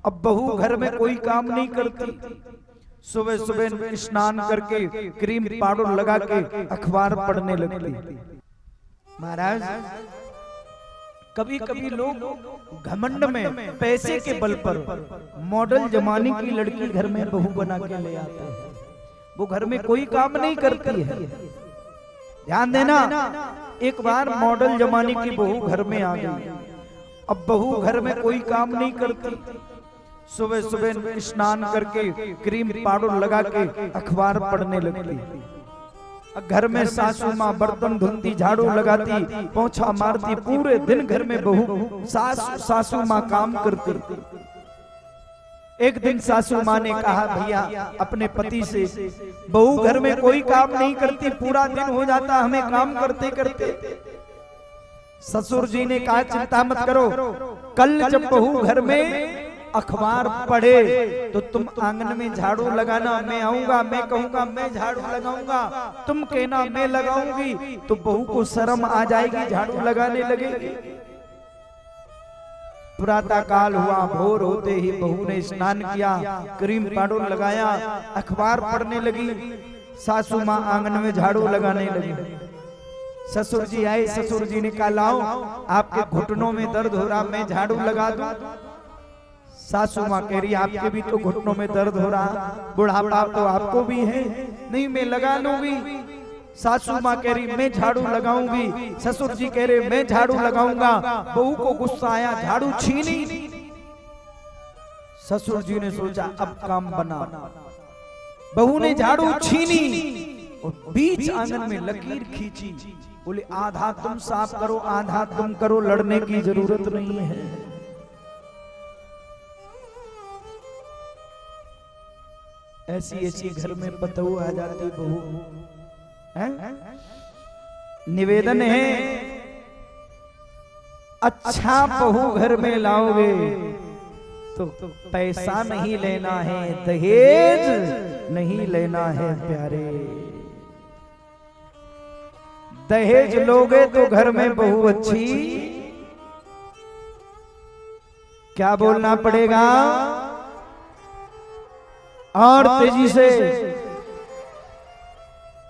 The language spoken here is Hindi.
अब बहू घर में कोई काम नहीं करती, सुबह सुबह स्नान करके क्रीम पाउडर लगा के अखबार पढ़ने लगती। महाराज कभी कभी लोग घमंड में पैसे के बल पर मॉडल जमाने की लड़की घर में बहू बना के ले आते हैं। वो घर में कोई काम नहीं करती है। ध्यान देना, एक बार मॉडल जमाने की बहू घर में आ गई। अब बहू घर में कोई काम नहीं करती, सुबह सुबह स्नान करके क्रीम पाउडर लगा के अखबार पढ़ने लगती। घर में सासू माँ बर्तन धुलती, झाड़ू लगाती, पोछा मारती, पूरे दिन घर में बहू सासू माँ काम करती। एक दिन सासू माँ ने कहा, भैया अपने पति से, बहू घर में कोई काम नहीं करती, पूरा दिन हो जाता हमें काम करते करते। ससुर जी ने कहा, चिंता मत करो, कल जब बहू घर में अखबार पढ़े तो तुम आंगन में झाड़ू लगाना, मैं आऊंगा, मैं कहूंगा मैं झाड़ू लगाऊंगा, तुम कहना मैं लगाऊंगी, तो बहू को शर्म आ जाएगी, झाड़ू लगाने लगेगी। प्रातः काल हुआ, भोर होते ही बहू ने स्नान किया, क्रीम पाउडर लगाया, अखबार पढ़ने लगी। सासू माँ आंगन में झाड़ू लगाने लगी। ससुर जी आए, ससुर जी ने कहा, लाओ आपके घुटनों में दर्द हो रहा, मैं झाड़ू लगा दूं। सासू माँ कह रही, आपके भी तो घुटनों में दर्द हो रहा, बुढ़ापा तो आपको भी है। नहीं मैं लगा लूंगी। सासू माँ कह रही, मैं झाड़ू लगाऊंगी। ससुर जी कह रहे, मैं झाड़ू लगाऊंगा। बहू को गुस्सा आया, झाड़ू छीनी। ससुर जी ने सोचा अब काम बना। बहू ने झाड़ू छीनी और बीच आंगन में लकीर खींची। बोले, आधा तुम साफ करो, आधा तुम करो, लड़ने की जरूरत नहीं है। ऐसी ऐसी घर में पतऊ आ जाती बहू है। निवेदन है, अच्छा बहू घर में लाओगे तो पैसा नहीं लेना है, दहेज नहीं लेना है प्यारे। दहेज लोगे तो घर में बहू अच्छी, क्या बोलना पड़ेगा, और तेजी से